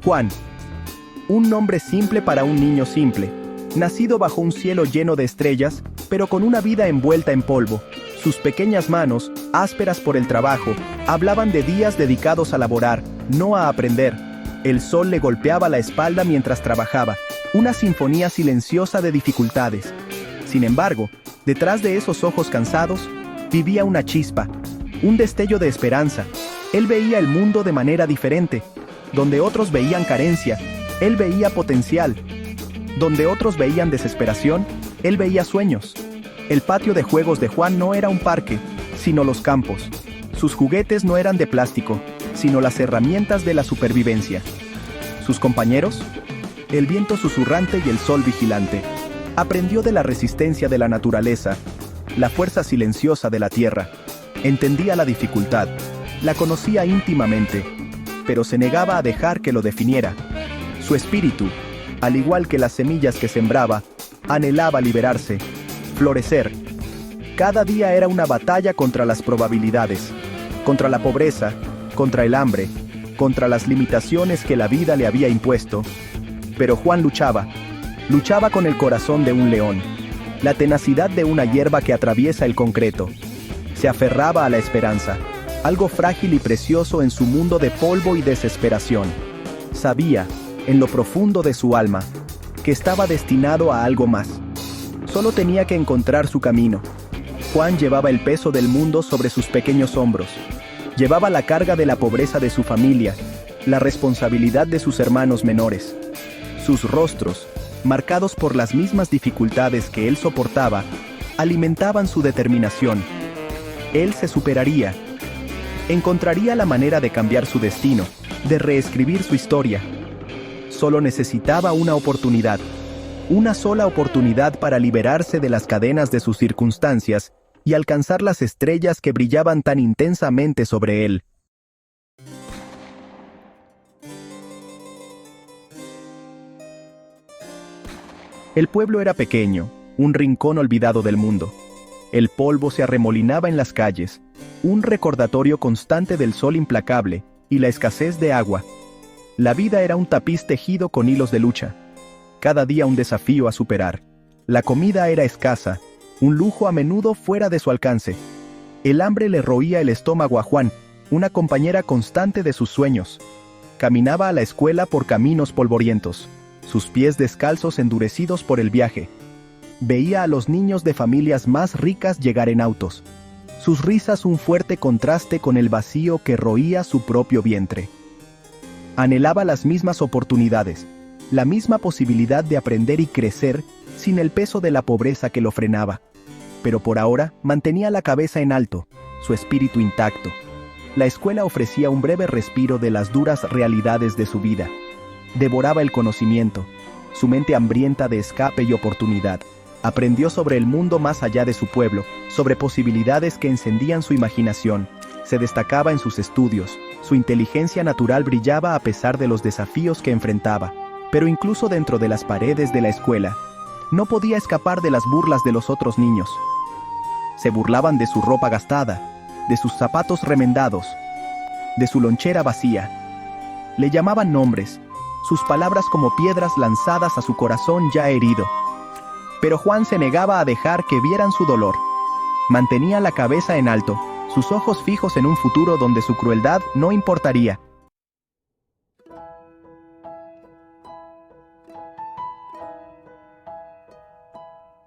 Juan. Un nombre simple para un niño simple, nacido bajo un cielo lleno de estrellas, pero con una vida envuelta en polvo. Sus pequeñas manos, ásperas por el trabajo, hablaban de días dedicados a laborar, no a aprender. El sol le golpeaba la espalda mientras trabajaba, una sinfonía silenciosa de dificultades. Sin embargo, detrás de esos ojos cansados, vivía una chispa, un destello de esperanza. Él veía el mundo de manera diferente. Donde otros veían carencia, él veía potencial. Donde otros veían desesperación, él veía sueños. El patio de juegos de Juan no era un parque, sino los campos. Sus juguetes no eran de plástico, sino las herramientas de la supervivencia. ¿Sus compañeros? El viento susurrante y el sol vigilante. Aprendió de la resistencia de la naturaleza, la fuerza silenciosa de la tierra. Entendía la dificultad, la conocía íntimamente, pero se negaba a dejar que lo definiera. Su espíritu, al igual que las semillas que sembraba, anhelaba liberarse, florecer. Cada día era una batalla contra las probabilidades, contra la pobreza, contra el hambre, contra las limitaciones que la vida le había impuesto. Pero Juan luchaba con el corazón de un león, la tenacidad de una hierba que atraviesa el concreto. Se aferraba a la esperanza, algo frágil y precioso en su mundo de polvo y desesperación. Sabía, en lo profundo de su alma, que estaba destinado a algo más. Solo tenía que encontrar su camino. Juan llevaba el peso del mundo sobre sus pequeños hombros. Llevaba la carga de la pobreza de su familia, la responsabilidad de sus hermanos menores. Sus rostros, marcados por las mismas dificultades que él soportaba, alimentaban su determinación. Él se superaría. Encontraría la manera de cambiar su destino, de reescribir su historia. Solo necesitaba una oportunidad. Una sola oportunidad para liberarse de las cadenas de sus circunstancias y alcanzar las estrellas que brillaban tan intensamente sobre él. El pueblo era pequeño, un rincón olvidado del mundo. El polvo se arremolinaba en las calles, un recordatorio constante del sol implacable y la escasez de agua. La vida era un tapiz tejido con hilos de lucha. Cada día un desafío a superar. La comida era escasa, un lujo a menudo fuera de su alcance. El hambre le roía el estómago a Juan, una compañera constante de sus sueños. Caminaba a la escuela por caminos polvorientos, sus pies descalzos endurecidos por el viaje. Veía a los niños de familias más ricas llegar en autos. Sus risas un fuerte contraste con el vacío que roía su propio vientre. Anhelaba las mismas oportunidades, la misma posibilidad de aprender y crecer sin el peso de la pobreza que lo frenaba. Pero por ahora mantenía la cabeza en alto, su espíritu intacto. La escuela ofrecía un breve respiro de las duras realidades de su vida. Devoraba el conocimiento, su mente hambrienta de escape y oportunidad. Aprendió sobre el mundo más allá de su pueblo, sobre posibilidades que encendían su imaginación. Se destacaba en sus estudios, su inteligencia natural brillaba a pesar de los desafíos que enfrentaba. Pero incluso dentro de las paredes de la escuela, no podía escapar de las burlas de los otros niños. Se burlaban de su ropa gastada, de sus zapatos remendados, de su lonchera vacía. Le llamaban nombres, sus palabras como piedras lanzadas a su corazón ya herido. Pero Juan se negaba a dejar que vieran su dolor. Mantenía la cabeza en alto, sus ojos fijos en un futuro donde su crueldad no importaría.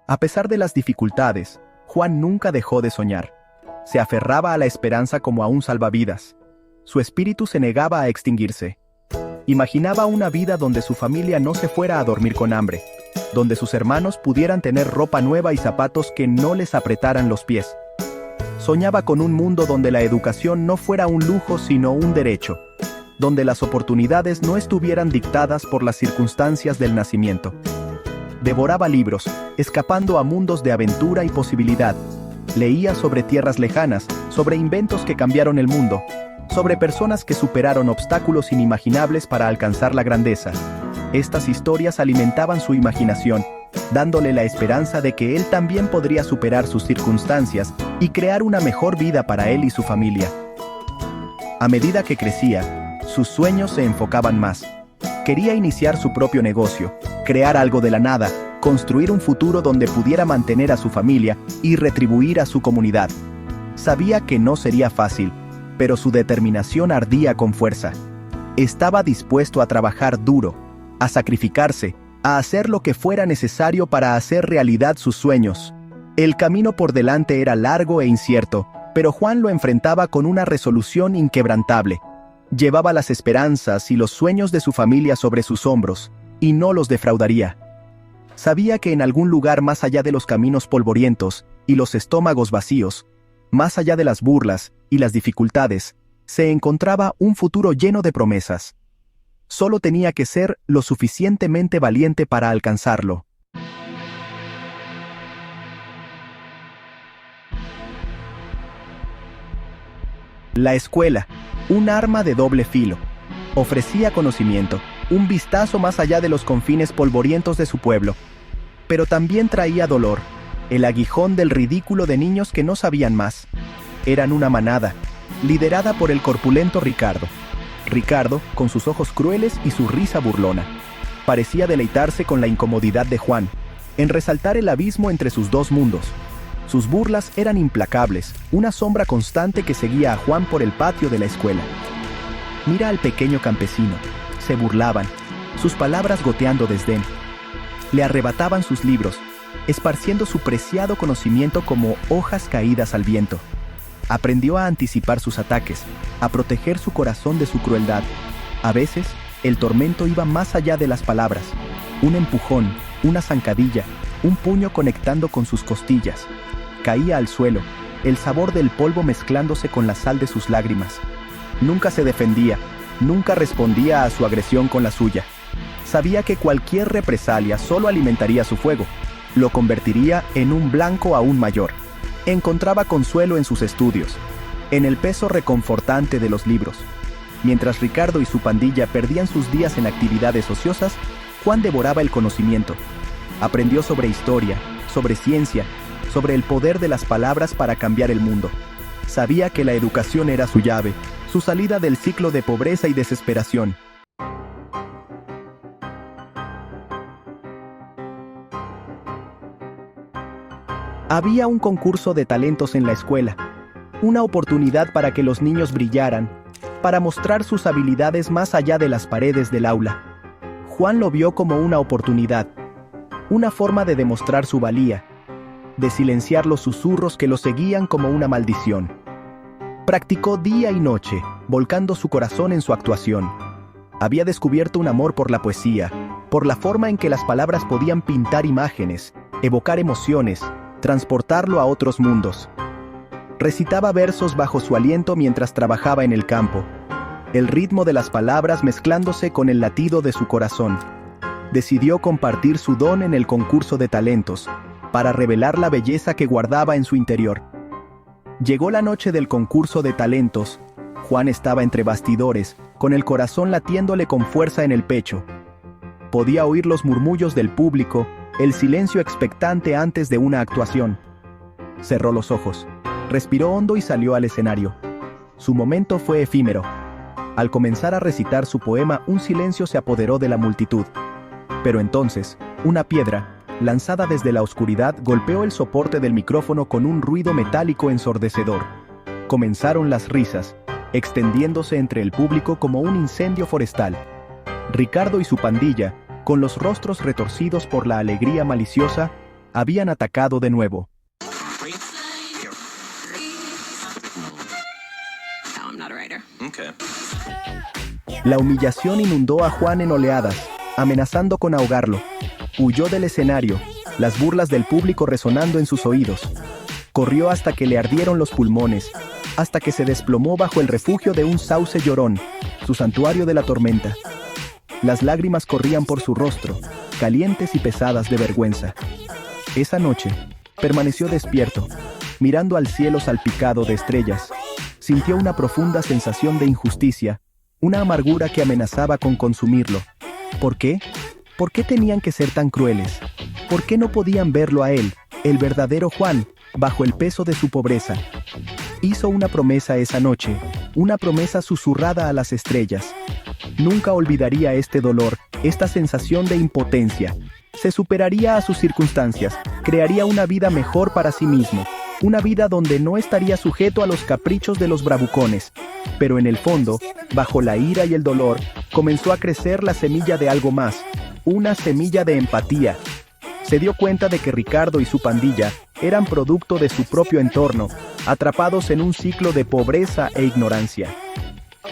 A pesar de las dificultades, Juan nunca dejó de soñar. Se aferraba a la esperanza como a un salvavidas. Su espíritu se negaba a extinguirse. Imaginaba una vida donde su familia no se fuera a dormir con hambre, donde sus hermanos pudieran tener ropa nueva y zapatos que no les apretaran los pies. Soñaba con un mundo donde la educación no fuera un lujo sino un derecho, donde las oportunidades no estuvieran dictadas por las circunstancias del nacimiento. Devoraba libros, escapando a mundos de aventura y posibilidad. Leía sobre tierras lejanas, sobre inventos que cambiaron el mundo, sobre personas que superaron obstáculos inimaginables para alcanzar la grandeza. Estas historias alimentaban su imaginación, dándole la esperanza de que él también podría superar sus circunstancias y crear una mejor vida para él y su familia. A medida que crecía, sus sueños se enfocaban más. Quería iniciar su propio negocio, crear algo de la nada, construir un futuro donde pudiera mantener a su familia y retribuir a su comunidad. Sabía que no sería fácil, pero su determinación ardía con fuerza. Estaba dispuesto a trabajar duro, a sacrificarse, a hacer lo que fuera necesario para hacer realidad sus sueños. El camino por delante era largo e incierto, pero Juan lo enfrentaba con una resolución inquebrantable. Llevaba las esperanzas y los sueños de su familia sobre sus hombros, y no los defraudaría. Sabía que en algún lugar más allá de los caminos polvorientos y los estómagos vacíos, más allá de las burlas y las dificultades, se encontraba un futuro lleno de promesas. Solo tenía que ser lo suficientemente valiente para alcanzarlo. La escuela, un arma de doble filo, ofrecía conocimiento, un vistazo más allá de los confines polvorientos de su pueblo, pero también traía dolor, el aguijón del ridículo de niños que no sabían más. Eran una manada, liderada por el corpulento Ricardo. Ricardo, con sus ojos crueles y su risa burlona, parecía deleitarse con la incomodidad de Juan, en resaltar el abismo entre sus dos mundos. Sus burlas eran implacables, una sombra constante que seguía a Juan por el patio de la escuela. Mira al pequeño campesino, se burlaban, sus palabras goteando desdén. Le arrebataban sus libros, esparciendo su preciado conocimiento como hojas caídas al viento. Aprendió a anticipar sus ataques, a proteger su corazón de su crueldad. A veces, el tormento iba más allá de las palabras. Un empujón, una zancadilla, un puño conectando con sus costillas. Caía al suelo, el sabor del polvo mezclándose con la sal de sus lágrimas. Nunca se defendía, nunca respondía a su agresión con la suya. Sabía que cualquier represalia solo alimentaría su fuego, lo convertiría en un blanco aún mayor. Encontraba consuelo en sus estudios, en el peso reconfortante de los libros. Mientras Ricardo y su pandilla perdían sus días en actividades ociosas, Juan devoraba el conocimiento. Aprendió sobre historia, sobre ciencia, sobre el poder de las palabras para cambiar el mundo. Sabía que la educación era su llave, su salida del ciclo de pobreza y desesperación. Había un concurso de talentos en la escuela, una oportunidad para que los niños brillaran, para mostrar sus habilidades más allá de las paredes del aula. Juan lo vio como una oportunidad, una forma de demostrar su valía, de silenciar los susurros que lo seguían como una maldición. Practicó día y noche, volcando su corazón en su actuación. Había descubierto un amor por la poesía, por la forma en que las palabras podían pintar imágenes, evocar emociones, transportarlo a otros mundos. Recitaba versos bajo su aliento mientras trabajaba en el campo, el ritmo de las palabras mezclándose con el latido de su corazón. Decidió compartir su don en el concurso de talentos, para revelar la belleza que guardaba en su interior. Llegó la noche del concurso de talentos. Juan estaba entre bastidores, con el corazón latiéndole con fuerza en el pecho. Podía oír los murmullos del público, el silencio expectante antes de una actuación. Cerró los ojos, respiró hondo y salió al escenario. Su momento fue efímero. Al comenzar a recitar su poema, un silencio se apoderó de la multitud. Pero entonces, una piedra, lanzada desde la oscuridad, golpeó el soporte del micrófono con un ruido metálico ensordecedor. Comenzaron las risas, extendiéndose entre el público como un incendio forestal. Ricardo y su pandilla, con los rostros retorcidos por la alegría maliciosa, habían atacado de nuevo. La humillación inundó a Juan en oleadas, amenazando con ahogarlo. Huyó del escenario, las burlas del público resonando en sus oídos. Corrió hasta que le ardieron los pulmones, hasta que se desplomó bajo el refugio de un sauce llorón, su santuario de la tormenta. Las lágrimas corrían por su rostro, calientes y pesadas de vergüenza. Esa noche, permaneció despierto, mirando al cielo salpicado de estrellas. Sintió una profunda sensación de injusticia, una amargura que amenazaba con consumirlo. ¿Por qué? ¿Por qué tenían que ser tan crueles? ¿Por qué no podían verlo a él, el verdadero Juan, bajo el peso de su pobreza? Hizo una promesa esa noche, una promesa susurrada a las estrellas. Nunca olvidaría este dolor, esta sensación de impotencia. Se superaría a sus circunstancias, crearía una vida mejor para sí mismo, una vida donde no estaría sujeto a los caprichos de los bravucones. Pero en el fondo, bajo la ira y el dolor, comenzó a crecer la semilla de algo más, una semilla de empatía. Se dio cuenta de que Ricardo y su pandilla eran producto de su propio entorno, atrapados en un ciclo de pobreza e ignorancia.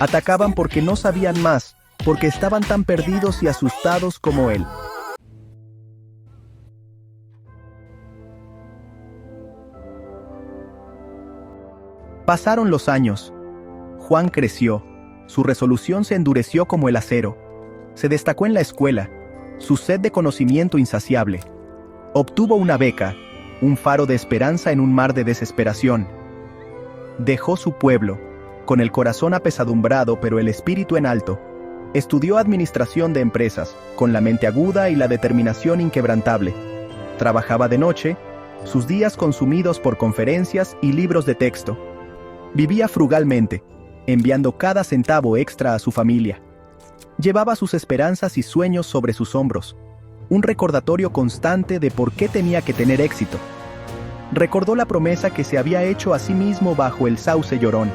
Atacaban porque no sabían más, porque estaban tan perdidos y asustados como él. Pasaron los años. Juan creció. Su resolución se endureció como el acero. Se destacó en la escuela. Su sed de conocimiento insaciable. Obtuvo una beca, un faro de esperanza en un mar de desesperación. Dejó su pueblo, con el corazón apesadumbrado pero el espíritu en alto. Estudió administración de empresas, con la mente aguda y la determinación inquebrantable. Trabajaba de noche, sus días consumidos por conferencias y libros de texto. Vivía frugalmente, enviando cada centavo extra a su familia. Llevaba sus esperanzas y sueños sobre sus hombros, un recordatorio constante de por qué tenía que tener éxito. Recordó la promesa que se había hecho a sí mismo bajo el sauce llorón.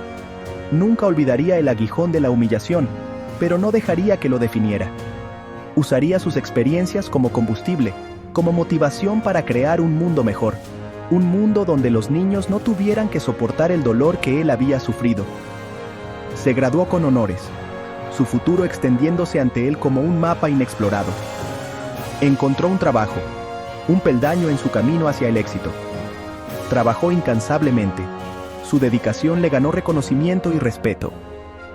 Nunca olvidaría el aguijón de la humillación, pero no dejaría que lo definiera. Usaría sus experiencias como combustible, como motivación para crear un mundo mejor. Un mundo donde los niños no tuvieran que soportar el dolor que él había sufrido. Se graduó con honores, su futuro extendiéndose ante él como un mapa inexplorado. Encontró un trabajo, un peldaño en su camino hacia el éxito. Trabajó incansablemente. Su dedicación le ganó reconocimiento y respeto.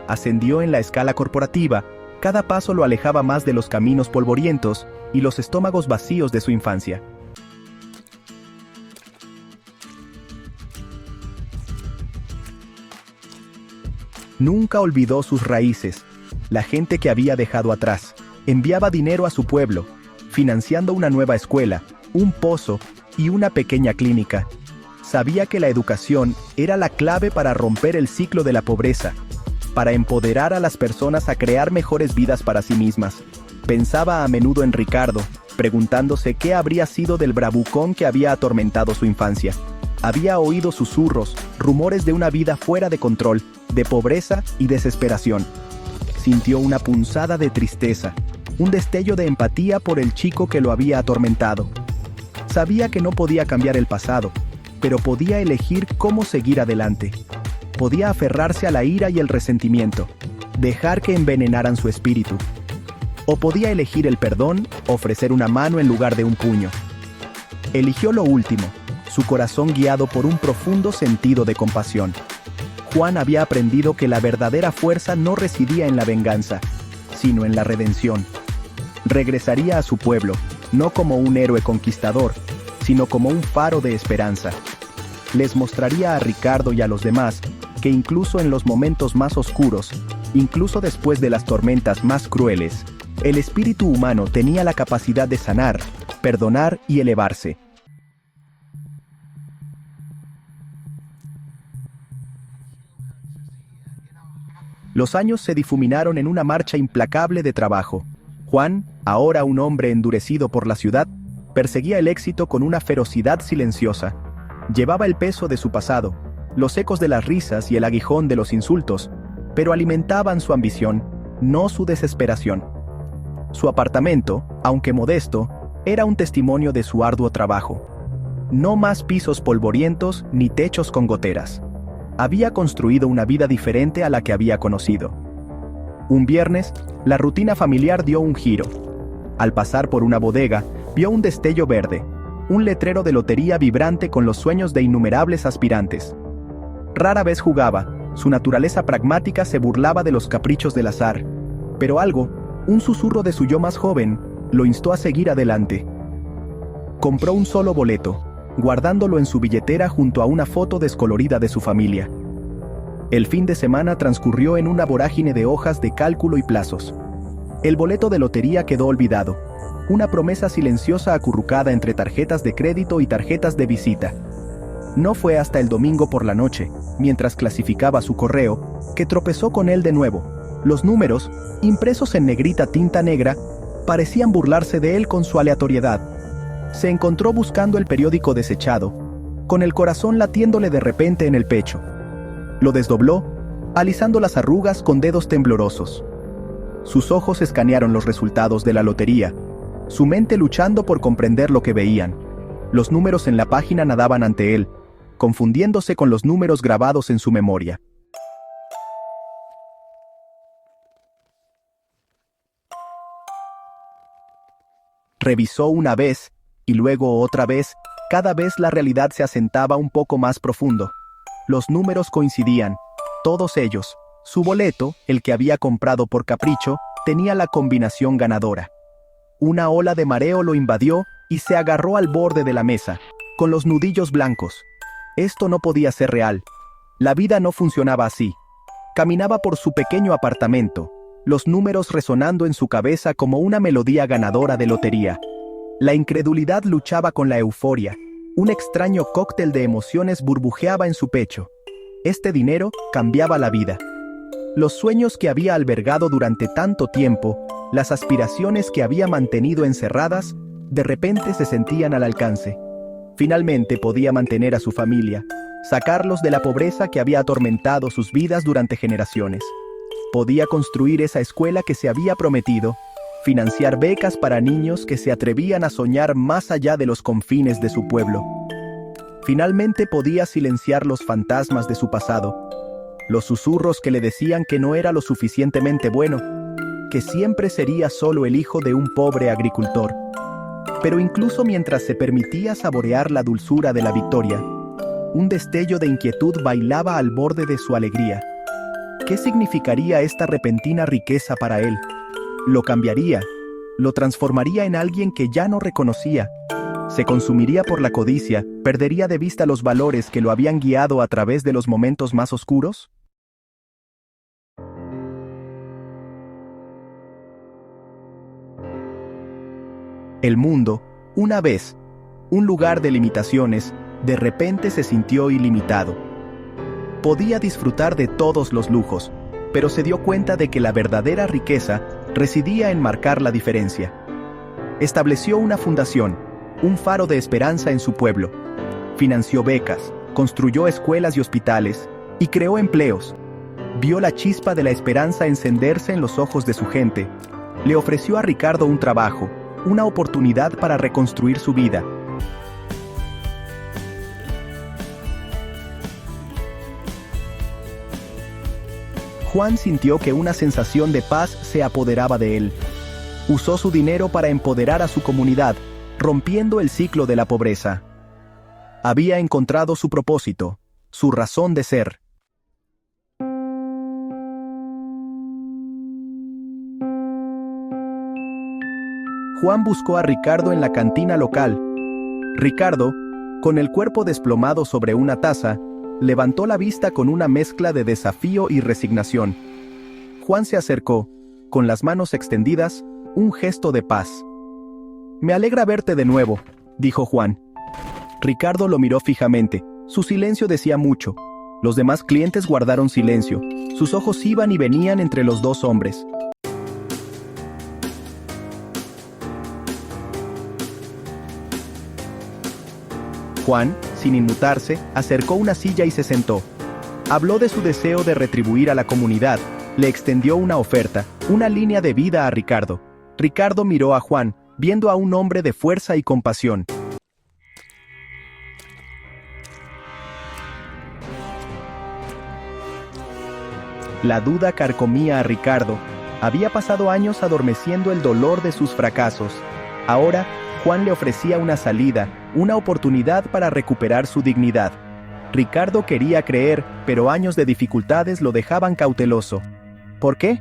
Ascendió en la escala corporativa, cada paso lo alejaba más de los caminos polvorientos y los estómagos vacíos de su infancia. Nunca olvidó sus raíces, la gente que había dejado atrás. Enviaba dinero a su pueblo, financiando una nueva escuela, un pozo y una pequeña clínica. Sabía que la educación era la clave para romper el ciclo de la pobreza, para empoderar a las personas a crear mejores vidas para sí mismas. Pensaba a menudo en Ricardo, preguntándose qué habría sido del bravucón que había atormentado su infancia. Había oído susurros, rumores de una vida fuera de control, de pobreza y desesperación. Sintió una punzada de tristeza, un destello de empatía por el chico que lo había atormentado. Sabía que no podía cambiar el pasado, pero podía elegir cómo seguir adelante. Podía aferrarse a la ira y el resentimiento, dejar que envenenaran su espíritu. O podía elegir el perdón, ofrecer una mano en lugar de un puño. Eligió lo último, su corazón guiado por un profundo sentido de compasión. Juan había aprendido que la verdadera fuerza no residía en la venganza, sino en la redención. Regresaría a su pueblo, no como un héroe conquistador, sino como un faro de esperanza. Les mostraría a Ricardo y a los demás que incluso en los momentos más oscuros, incluso después de las tormentas más crueles, el espíritu humano tenía la capacidad de sanar, perdonar y elevarse. Los años se difuminaron en una marcha implacable de trabajo. Juan, ahora un hombre endurecido por la ciudad, perseguía el éxito con una ferocidad silenciosa. Llevaba el peso de su pasado, los ecos de las risas y el aguijón de los insultos, pero alimentaban su ambición, no su desesperación. Su apartamento, aunque modesto, era un testimonio de su arduo trabajo. No más pisos polvorientos ni techos con goteras. Había construido una vida diferente a la que había conocido. Un viernes, la rutina familiar dio un giro. Al pasar por una bodega, vio un destello verde, un letrero de lotería vibrante con los sueños de innumerables aspirantes. Rara vez jugaba, su naturaleza pragmática se burlaba de los caprichos del azar, pero algo, un susurro de su yo más joven, lo instó a seguir adelante. Compró un solo boleto, guardándolo en su billetera junto a una foto descolorida de su familia. El fin de semana transcurrió en una vorágine de hojas de cálculo y plazos. El boleto de lotería quedó olvidado, una promesa silenciosa acurrucada entre tarjetas de crédito y tarjetas de visita. No fue hasta el domingo por la noche, mientras clasificaba su correo, que tropezó con él de nuevo. Los números, impresos en negrita tinta negra, parecían burlarse de él con su aleatoriedad. Se encontró buscando el periódico desechado, con el corazón latiéndole de repente en el pecho. Lo desdobló, alisando las arrugas con dedos temblorosos. Sus ojos escanearon los resultados de la lotería, su mente luchando por comprender lo que veían. Los números en la página nadaban ante él, confundiéndose con los números grabados en su memoria. Revisó una vez, y luego otra vez, cada vez la realidad se asentaba un poco más profundo. Los números coincidían, todos ellos. Su boleto, el que había comprado por capricho, tenía la combinación ganadora. Una ola de mareo lo invadió y se agarró al borde de la mesa, con los nudillos blancos. Esto no podía ser real. La vida no funcionaba así. Caminaba por su pequeño apartamento, los números resonando en su cabeza como una melodía ganadora de lotería. La incredulidad luchaba con la euforia. Un extraño cóctel de emociones burbujeaba en su pecho. Este dinero cambiaba la vida. Los sueños que había albergado durante tanto tiempo, las aspiraciones que había mantenido encerradas, de repente se sentían al alcance. Finalmente podía mantener a su familia, sacarlos de la pobreza que había atormentado sus vidas durante generaciones. Podía construir esa escuela que se había prometido, financiar becas para niños que se atrevían a soñar más allá de los confines de su pueblo. Finalmente podía silenciar los fantasmas de su pasado, los susurros que le decían que no era lo suficientemente bueno, que siempre sería solo el hijo de un pobre agricultor. Pero incluso mientras se permitía saborear la dulzura de la victoria, un destello de inquietud bailaba al borde de su alegría. ¿Qué significaría esta repentina riqueza para él? Lo cambiaría, lo transformaría en alguien que ya no reconocía. Se consumiría por la codicia, perdería de vista los valores que lo habían guiado a través de los momentos más oscuros. El mundo, una vez, un lugar de limitaciones, de repente se sintió ilimitado. Podía disfrutar de todos los lujos, pero se dio cuenta de que la verdadera riqueza residía en marcar la diferencia. Estableció una fundación, un faro de esperanza en su pueblo. Financió becas, construyó escuelas y hospitales, y creó empleos. Vio la chispa de la esperanza encenderse en los ojos de su gente. Le ofreció a Ricardo un trabajo, una oportunidad para reconstruir su vida. Juan sintió que una sensación de paz se apoderaba de él. Usó su dinero para empoderar a su comunidad, rompiendo el ciclo de la pobreza. Había encontrado su propósito, su razón de ser. Juan buscó a Ricardo en la cantina local. Ricardo, con el cuerpo desplomado sobre una taza, levantó la vista con una mezcla de desafío y resignación. Juan se acercó, con las manos extendidas, un gesto de paz. «Me alegra verte de nuevo», dijo Juan. Ricardo lo miró fijamente. Su silencio decía mucho. Los demás clientes guardaron silencio. Sus ojos iban y venían entre los dos hombres. Juan, sin inmutarse, acercó una silla y se sentó. Habló de su deseo de retribuir a la comunidad. Le extendió una oferta, una línea de vida a Ricardo. Ricardo miró a Juan, viendo a un hombre de fuerza y compasión. La duda carcomía a Ricardo. Había pasado años adormeciendo el dolor de sus fracasos. Ahora, Juan le ofrecía una salida, una oportunidad para recuperar su dignidad. Ricardo quería creer, pero años de dificultades lo dejaban cauteloso. ¿Por qué?,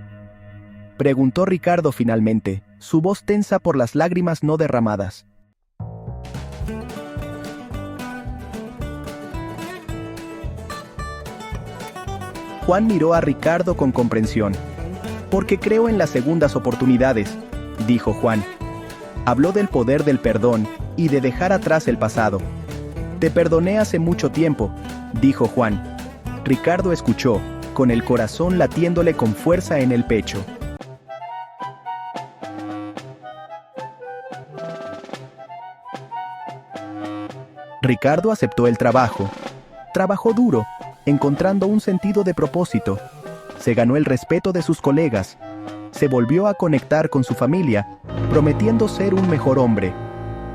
preguntó Ricardo finalmente, su voz tensa por las lágrimas no derramadas. Juan miró a Ricardo con comprensión. «Porque creo en las segundas oportunidades», dijo Juan. Habló del poder del perdón y de dejar atrás el pasado. «Te perdoné hace mucho tiempo», dijo Juan. Ricardo escuchó, con el corazón latiéndole con fuerza en el pecho. Ricardo aceptó el trabajo. Trabajó duro, encontrando un sentido de propósito. Se ganó el respeto de sus colegas. Se volvió a conectar con su familia, prometiendo ser un mejor hombre.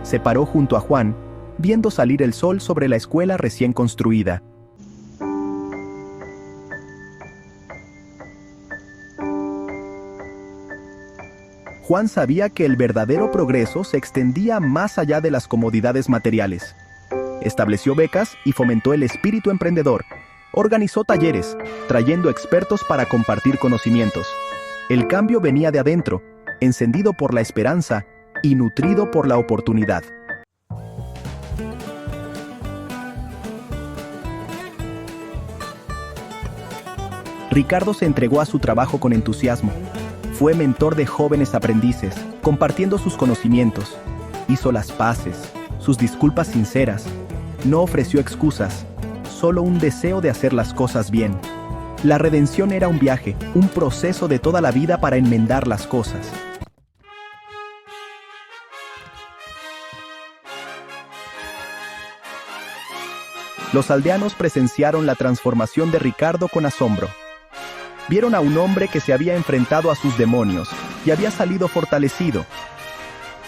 Se paró junto a Juan, viendo salir el sol sobre la escuela recién construida. Juan sabía que el verdadero progreso se extendía más allá de las comodidades materiales. Estableció becas y fomentó el espíritu emprendedor. Organizó talleres, trayendo expertos para compartir conocimientos. El cambio venía de adentro, encendido por la esperanza y nutrido por la oportunidad. Ricardo se entregó a su trabajo con entusiasmo. Fue mentor de jóvenes aprendices, compartiendo sus conocimientos. Hizo las paces, sus disculpas sinceras. No ofreció excusas, solo un deseo de hacer las cosas bien. La redención era un viaje, un proceso de toda la vida para enmendar las cosas. Los aldeanos presenciaron la transformación de Ricardo con asombro. Vieron a un hombre que se había enfrentado a sus demonios y había salido fortalecido.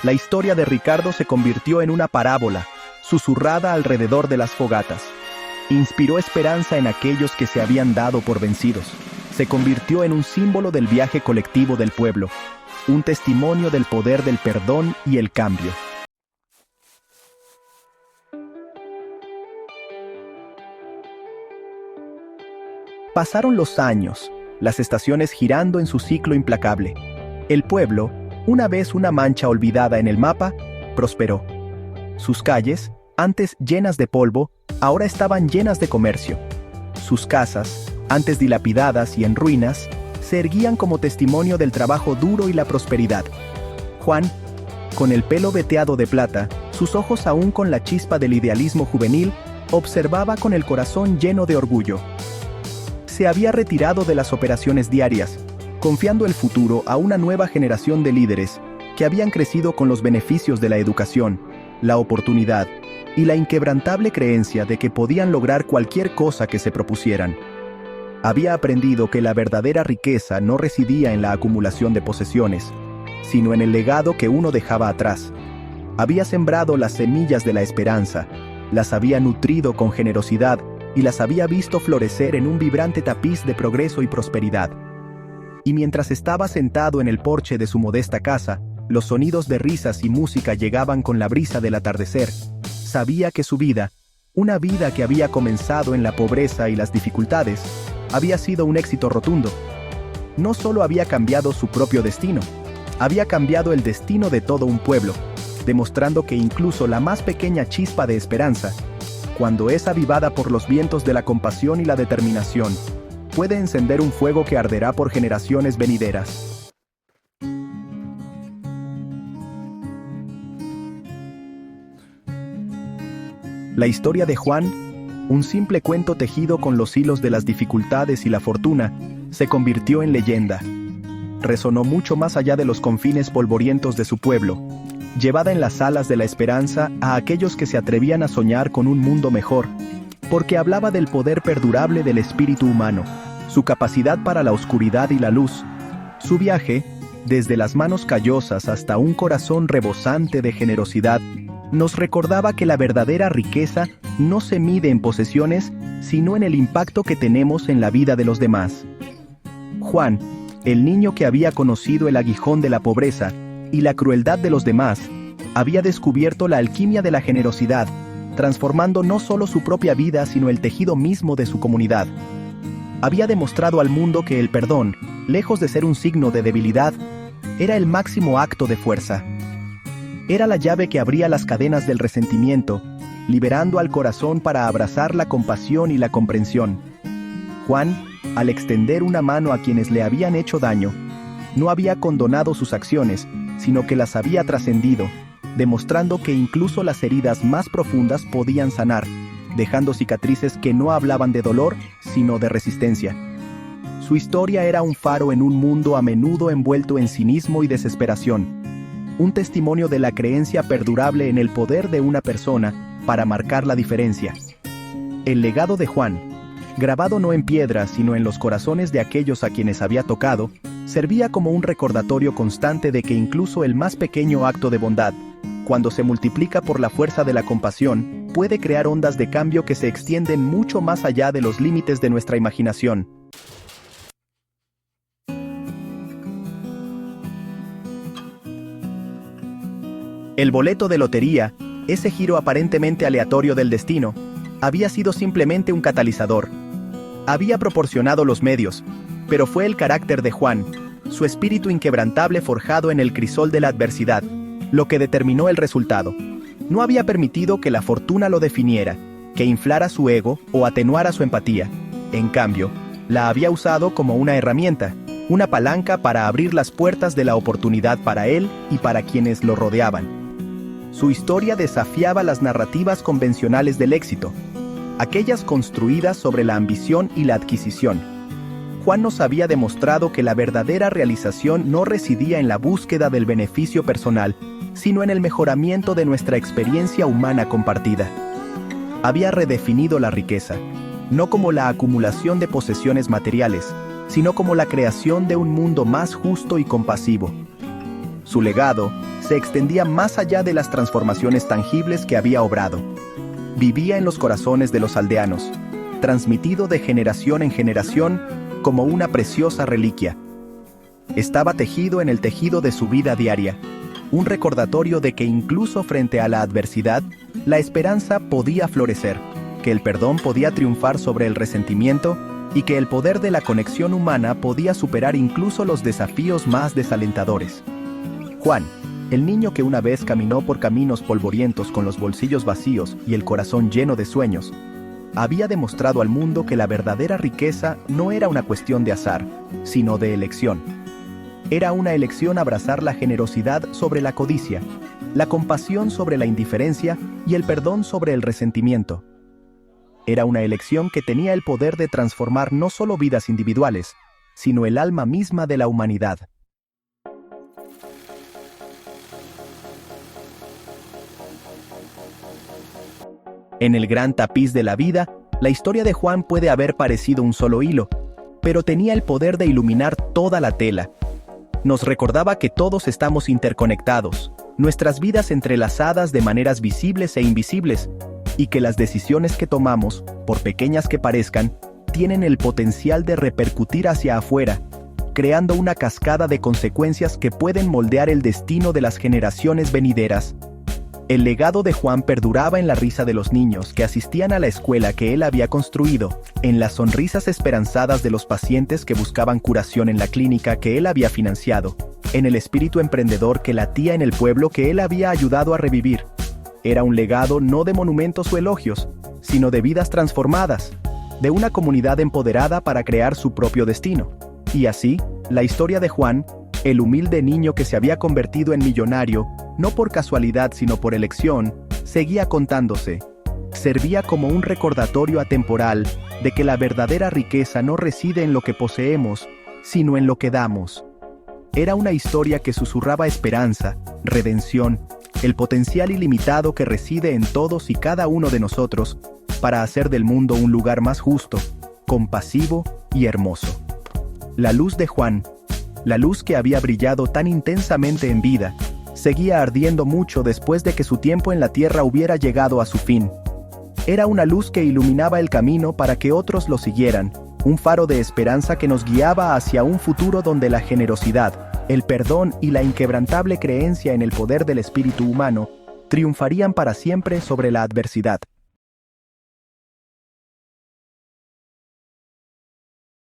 La historia de Ricardo se convirtió en una parábola, susurrada alrededor de las fogatas. Inspiró esperanza en aquellos que se habían dado por vencidos. Se convirtió en un símbolo del viaje colectivo del pueblo, un testimonio del poder del perdón y el cambio. Pasaron los años, las estaciones girando en su ciclo implacable. El pueblo, una vez una mancha olvidada en el mapa, prosperó. Sus calles, antes llenas de polvo, ahora estaban llenas de comercio. Sus casas, antes dilapidadas y en ruinas, se erguían como testimonio del trabajo duro y la prosperidad. Juan, con el pelo veteado de plata, sus ojos aún con la chispa del idealismo juvenil, observaba con el corazón lleno de orgullo. Se había retirado de las operaciones diarias, confiando el futuro a una nueva generación de líderes que habían crecido con los beneficios de la educación, la oportunidad y la inquebrantable creencia de que podían lograr cualquier cosa que se propusieran. Había aprendido que la verdadera riqueza no residía en la acumulación de posesiones, sino en el legado que uno dejaba atrás. Había sembrado las semillas de la esperanza, las había nutrido con generosidad y las había visto florecer en un vibrante tapiz de progreso y prosperidad. Y mientras estaba sentado en el porche de su modesta casa, los sonidos de risas y música llegaban con la brisa del atardecer. Sabía que su vida, una vida que había comenzado en la pobreza y las dificultades, había sido un éxito rotundo. No solo había cambiado su propio destino, había cambiado el destino de todo un pueblo, demostrando que incluso la más pequeña chispa de esperanza, cuando es avivada por los vientos de la compasión y la determinación, puede encender un fuego que arderá por generaciones venideras. La historia de Juan, un simple cuento tejido con los hilos de las dificultades y la fortuna, se convirtió en leyenda. Resonó mucho más allá de los confines polvorientos de su pueblo, llevada en las alas de la esperanza a aquellos que se atrevían a soñar con un mundo mejor, porque hablaba del poder perdurable del espíritu humano, su capacidad para la oscuridad y la luz, su viaje, desde las manos callosas hasta un corazón rebosante de generosidad, nos recordaba que la verdadera riqueza no se mide en posesiones, sino en el impacto que tenemos en la vida de los demás. Juan, el niño que había conocido el aguijón de la pobreza y la crueldad de los demás, había descubierto la alquimia de la generosidad, transformando no solo su propia vida, sino el tejido mismo de su comunidad. Había demostrado al mundo que el perdón, lejos de ser un signo de debilidad, era el máximo acto de fuerza. Era la llave que abría las cadenas del resentimiento, liberando al corazón para abrazar la compasión y la comprensión. Juan, al extender una mano a quienes le habían hecho daño, no había condonado sus acciones, sino que las había trascendido, demostrando que incluso las heridas más profundas podían sanar, dejando cicatrices que no hablaban de dolor, sino de resistencia. Su historia era un faro en un mundo a menudo envuelto en cinismo y desesperación. Un testimonio de la creencia perdurable en el poder de una persona para marcar la diferencia. El legado de Juan, grabado no en piedra sino en los corazones de aquellos a quienes había tocado, servía como un recordatorio constante de que incluso el más pequeño acto de bondad, cuando se multiplica por la fuerza de la compasión, puede crear ondas de cambio que se extienden mucho más allá de los límites de nuestra imaginación. El boleto de lotería, ese giro aparentemente aleatorio del destino, había sido simplemente un catalizador. Había proporcionado los medios, pero fue el carácter de Juan, su espíritu inquebrantable forjado en el crisol de la adversidad, lo que determinó el resultado. No había permitido que la fortuna lo definiera, que inflara su ego o atenuara su empatía. En cambio, la había usado como una herramienta, una palanca para abrir las puertas de la oportunidad para él y para quienes lo rodeaban. Su historia desafiaba las narrativas convencionales del éxito, aquellas construidas sobre la ambición y la adquisición. Juan nos había demostrado que la verdadera realización no residía en la búsqueda del beneficio personal, sino en el mejoramiento de nuestra experiencia humana compartida. Había redefinido la riqueza, no como la acumulación de posesiones materiales, sino como la creación de un mundo más justo y compasivo. Su legado se extendía más allá de las transformaciones tangibles que había obrado. Vivía en los corazones de los aldeanos, transmitido de generación en generación como una preciosa reliquia. Estaba tejido en el tejido de su vida diaria, un recordatorio de que incluso frente a la adversidad, la esperanza podía florecer, que el perdón podía triunfar sobre el resentimiento y que el poder de la conexión humana podía superar incluso los desafíos más desalentadores. Juan, el niño que una vez caminó por caminos polvorientos con los bolsillos vacíos y el corazón lleno de sueños, había demostrado al mundo que la verdadera riqueza no era una cuestión de azar, sino de elección. Era una elección abrazar la generosidad sobre la codicia, la compasión sobre la indiferencia y el perdón sobre el resentimiento. Era una elección que tenía el poder de transformar no solo vidas individuales, sino el alma misma de la humanidad. En el gran tapiz de la vida, la historia de Juan puede haber parecido un solo hilo, pero tenía el poder de iluminar toda la tela. Nos recordaba que todos estamos interconectados, nuestras vidas entrelazadas de maneras visibles e invisibles, y que las decisiones que tomamos, por pequeñas que parezcan, tienen el potencial de repercutir hacia afuera, creando una cascada de consecuencias que pueden moldear el destino de las generaciones venideras. El legado de Juan perduraba en la risa de los niños que asistían a la escuela que él había construido, en las sonrisas esperanzadas de los pacientes que buscaban curación en la clínica que él había financiado, en el espíritu emprendedor que latía en el pueblo que él había ayudado a revivir. Era un legado no de monumentos o elogios, sino de vidas transformadas, de una comunidad empoderada para crear su propio destino. Y así, la historia de Juan, el humilde niño que se había convertido en millonario, no por casualidad sino por elección, seguía contándose. Servía como un recordatorio atemporal de que la verdadera riqueza no reside en lo que poseemos, sino en lo que damos. Era una historia que susurraba esperanza, redención, el potencial ilimitado que reside en todos y cada uno de nosotros para hacer del mundo un lugar más justo, compasivo y hermoso. La luz de Juan, la luz que había brillado tan intensamente en vida, seguía ardiendo mucho después de que su tiempo en la tierra hubiera llegado a su fin. Era una luz que iluminaba el camino para que otros lo siguieran, un faro de esperanza que nos guiaba hacia un futuro donde la generosidad, el perdón y la inquebrantable creencia en el poder del espíritu humano triunfarían para siempre sobre la adversidad.